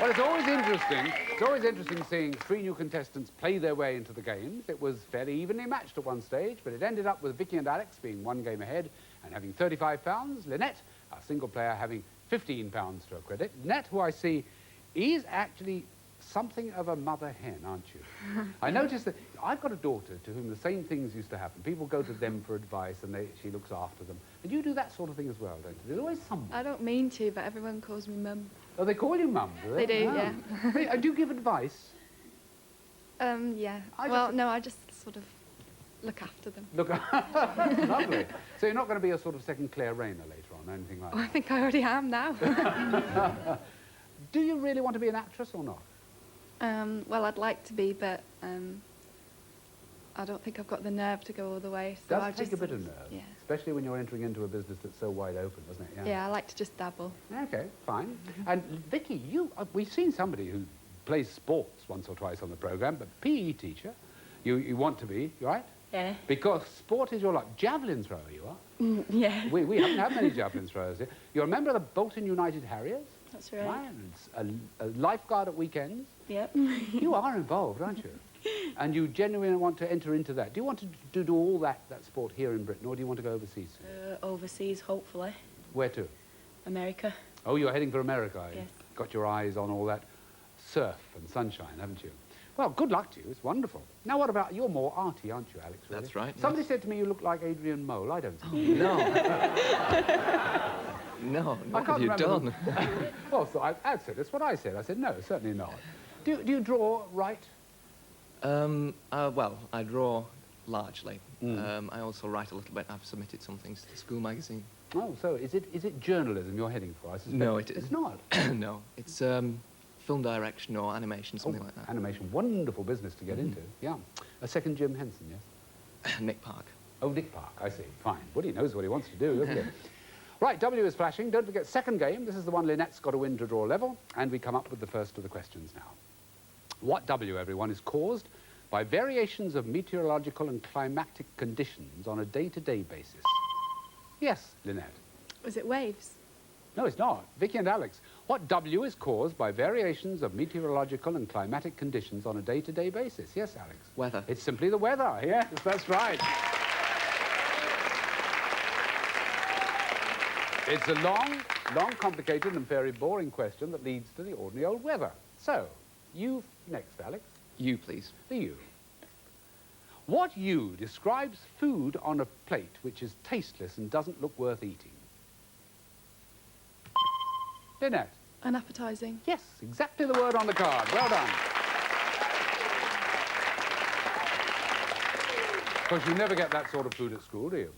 Well, it's always interesting. It's always interesting seeing three new contestants play their way into the games. It was fairly evenly matched at one stage, but it ended up with Vicky and Alex being one game ahead and having £35. Lynette, our single player, having £15 to her credit. Lynette, who I see, is actually something of a mother hen, aren't you? I noticed that I've got a daughter to whom the same things used to happen. People go to them for advice and she looks after them. And you do that sort of thing as well, don't you? There's always someone. I don't mean to, but everyone calls me Mum. Oh, they call you Mum, do they? They do, yeah. And do you give advice? Yeah. No, I just sort of look after them. Look, lovely. So you're not going to be a sort of second Claire Rayner later on, or anything like that? I think I already am now. Do you really want to be an actress or not? Well, I'd like to be, but I don't think I've got the nerve to go all the way. So It does take a bit of nerve, yeah. especially when you're entering into a business that's so wide open, doesn't it? Yeah, I like to just dabble. Okay, fine. And Vicky, we've seen somebody who plays sports once or twice on the programme, but PE teacher, you want to be, right? Yeah. Because sport is your life. Javelin thrower you are. Yeah. We haven't had many javelin throwers here. You're a member of the Bolton United Harriers. That's right. And a lifeguard at weekends. Yep. You are involved, aren't you? And you genuinely want to enter into that. Do you want to do all that sport here in Britain, or do you want to go overseas? Overseas, hopefully. Where to? America. Oh, you're heading for America. Yes. You've got your eyes on all that surf and sunshine, haven't you? Well, good luck to you. It's wonderful. Now, what about... You're more arty, aren't you, Alex? Really? That's right. Somebody said to me you look like Adrian Mole. I don't think Oh, no. No, what have you done? Well, so I'd said, that's what I said. I said, no, certainly not. Do you draw, write? Well, I draw largely. I also write a little bit. I've submitted some things to the school magazine. Oh, so is it journalism you're heading for? I suspect. No, it isn't. It's not? No, it's film direction or animation, something like that. Animation, wonderful business to get into, yeah. A second Jim Henson, yes? Nick Park. Oh, Nick Park, I see. Fine. Well, he knows what he wants to do, doesn't he? Right, W is flashing. Don't forget, second game. This is the one Lynette's got to win to draw level, and we come up with the first of the questions now. What W, everyone, is caused by variations of meteorological and climatic conditions on a day-to-day basis? Yes, Lynette. Was it waves? No, it's not. Vicky and Alex. What W is caused by variations of meteorological and climatic conditions on a day-to-day basis? Yes, Alex. Weather. It's simply the weather. Yes, that's right. It's a long, complicated and very boring question that leads to the ordinary old weather. So, you next, Alex. You, please. The U. What U describes food on a plate which is tasteless and doesn't look worth eating? Lynette. Unappetizing. Yes, exactly the word on the card. Well done. Of course, you never get that sort of food at school, do you?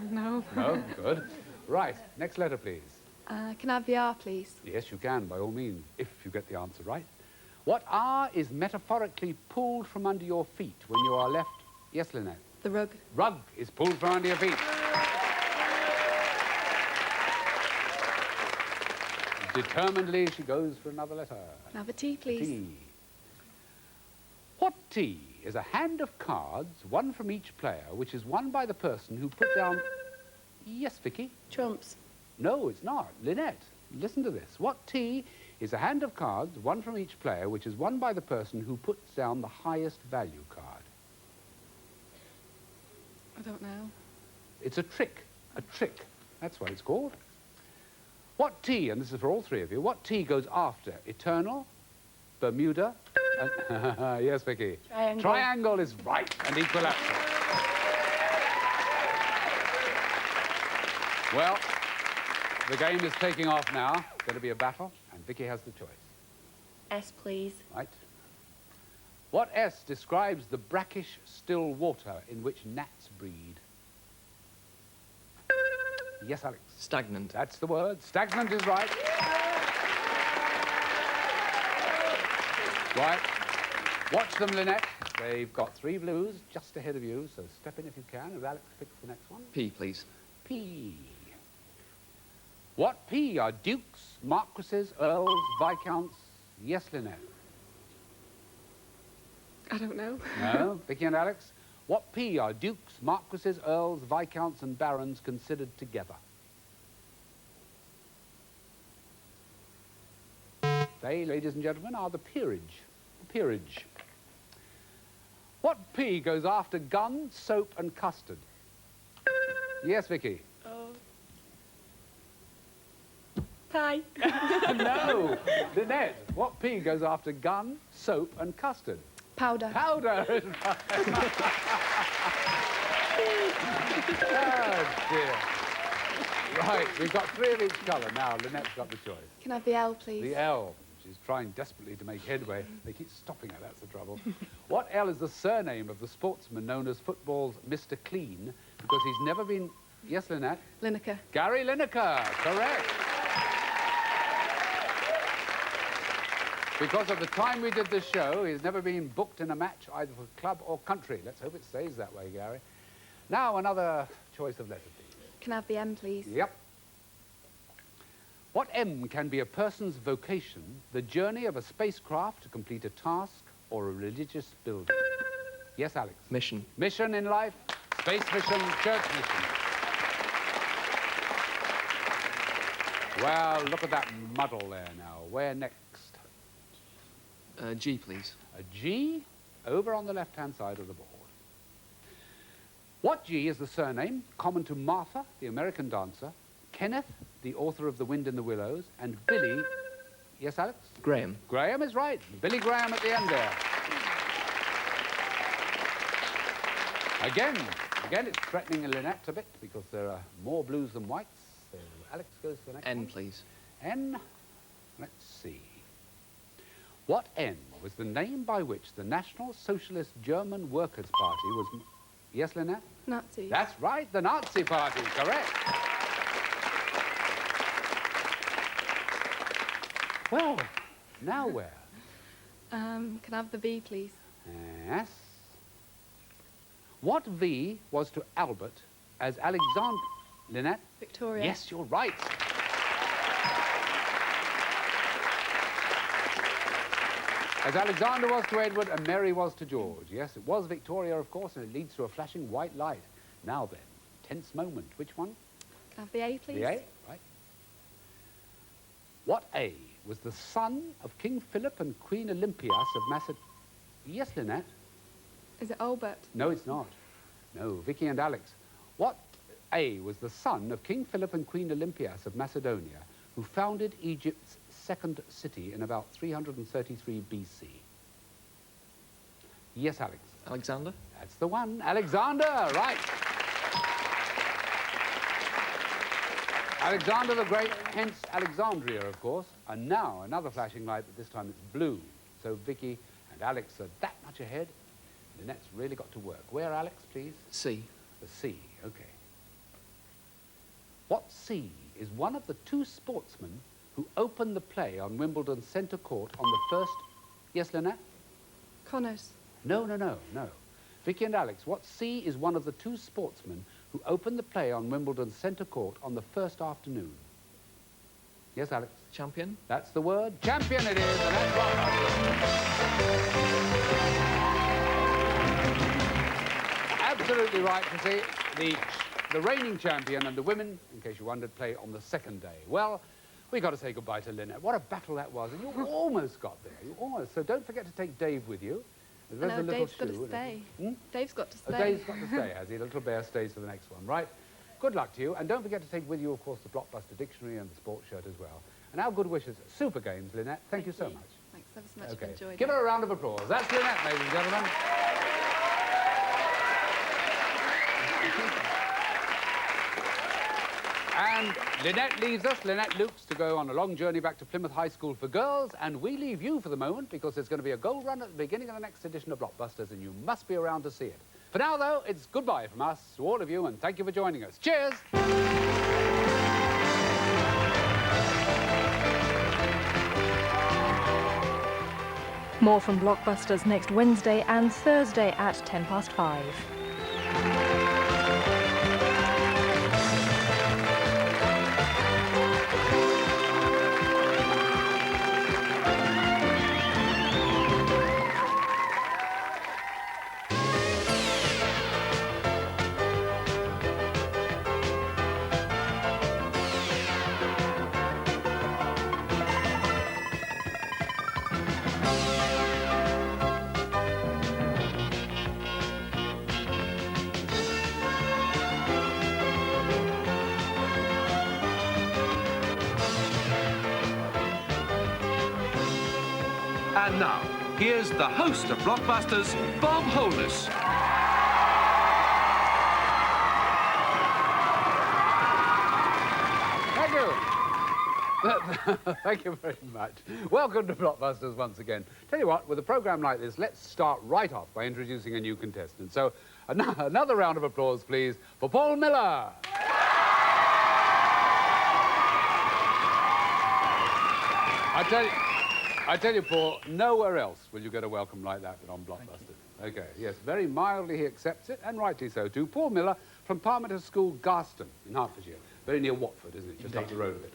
No. No? Good. Right. Next letter, please. Can I have the R, please? Yes, you can, by all means, if you get the answer right. What R is metaphorically pulled from under your feet when you are left... Yes, Lynette? The rug. Rug is pulled from under your feet. Determinedly, she goes for another letter. Can I have a T, please? T. What T is a hand of cards, one from each player, which is won by the person who put down... Yes, Vicky? Trumps. No, it's not. Lynette, listen to this. What T is a hand of cards, one from each player, which is won by the person who puts down the highest value card? I don't know. It's a trick. A trick. That's what it's called. What T, and this is for all three of you, what T goes after Eternal, Bermuda, and... yes, Vicky? Triangle. Triangle is right, and equilateral. Well, the game is taking off now. It's going to be a battle, and Vicky has the choice. S, please. Right. What S describes the brackish, still water in which gnats breed? Yes, Alex? Stagnant. That's the word. Stagnant is right. Right. Watch them, Lynette. They've got three blues just ahead of you, so step in if you can. If Alex picks the next one. P, please. P. What P are dukes, marquises, earls, viscounts? Yes, Lynette. I don't know. No? Vicky and Alex? What P are dukes, marquises, earls, viscounts and barons considered together? They, ladies and gentlemen, are the peerage. The peerage. What P goes after gun, soap and custard? Yes, Vicky. Oh. Pie. No. Lynette, what P goes after gun, soap and custard? Powder. Powder is right. Oh, dear. Right, we've got 3 of each colour now. Lynette's got the choice. Can I have the L, please? The L. She's trying desperately to make headway. They keep stopping her, that's the trouble. What L is the surname of the sportsman known as football's Mr. Clean? Because he's never been... Yes, Lynette? Lineker. Gary Lineker, correct. Because at the time we did this show, he's never been booked in a match either for club or country. Let's hope it stays that way, Gary. Now, another choice of letter, please. Can I have the M, please? Yep. What M can be a person's vocation, the journey of a spacecraft to complete a task or a religious building? Yes, Alex? Mission. Mission in life, space mission, church mission. Well, look at that muddle there now. Where next? G, please. A G over on the left-hand side of the board. What G is the surname common to Martha, the American dancer, Kenneth, the author of The Wind in the Willows, and Billy... Yes, Alex? Graham. Graham is right. Billy Graham at the end there. Again, it's threatening Lynette a bit because there are more blues than whites. So Alex goes to the next N, one. please. N. Let's see. What N was the name by which the National Socialist German Workers' Party was... Yes, Lynette? Nazis. That's right, the Nazi Party, correct. Well, now where? Can I have the V, please? Yes. What V was to Albert as Alexander... Lynette? Victoria. Yes, you're right. As Alexander was to Edward and Mary was to George. Yes, it was Victoria, of course, and it leads to a flashing white light. Now then, tense moment. Which one? Can I have the A, please? The A, right. What A was the son of King Philip and Queen Olympias of Macedonia? Yes, Lynette. Is it Albert? No, it's not. No, Vicky and Alex. What A was the son of King Philip and Queen Olympias of Macedonia, who founded Egypt's second city in about 333 BC? Yes, Alex. Alexander. That's the one. Alexander, right. Alexander the Great, hence Alexandria, of course. And now another flashing light, but this time it's blue. So Vicky and Alex are that much ahead. Lynette's really got to work. Where, Alex, please? C. The C, okay. What C is one of the 2 sportsmen who opened the play on Wimbledon centre court on the first... Yes, Lynette? Connors. No. Vicky and Alex, what C is one of the 2 sportsmen who opened the play on Wimbledon centre court on the first afternoon? Yes, Alex? Champion. That's the word. Champion it is, and that's right. Absolutely right, you see. The reigning champion and the women, in case you wondered, play on the second day. Well, we got to say goodbye to Lynette. What a battle that was, and you almost got there. You almost. So don't forget to take Dave with you. I know, Dave's got to stay. Dave's got to stay. Dave's got to stay, has he? The little bear stays for the next one, right? Good luck to you, and don't forget to take with you, of course, the Blockbuster Dictionary and the sports shirt as well. And our good wishes. Super games, Lynette. Thank you so much. Thanks ever so much. Okay. I've enjoyed Give it. her a round of applause. That's Lynette, ladies and gentlemen. And Lynette leaves us, Lynette Lukes, to go on a long journey back to Plymouth High School for Girls, and we leave you for the moment because there's going to be a gold run at the beginning of the next edition of Blockbusters, and you must be around to see it. For now, though, it's goodbye from us to all of you, and thank you for joining us. Cheers! More from Blockbusters next Wednesday and Thursday at 5:10. And now, here's the host of Blockbusters, Bob Holness. Thank you. Thank you very much. Welcome to Blockbusters once again. Tell you what, with a programme like this, let's start right off by introducing a new contestant. So, another round of applause, please, for Paul Miller. I tell you, Paul, nowhere else will you get a welcome like that than on Blockbusters. Okay, yes, very mildly he accepts it, and rightly so too. Paul Miller from Parmenter School, Garston, in Hertfordshire. Very near Watford, isn't it? Just up the road a bit.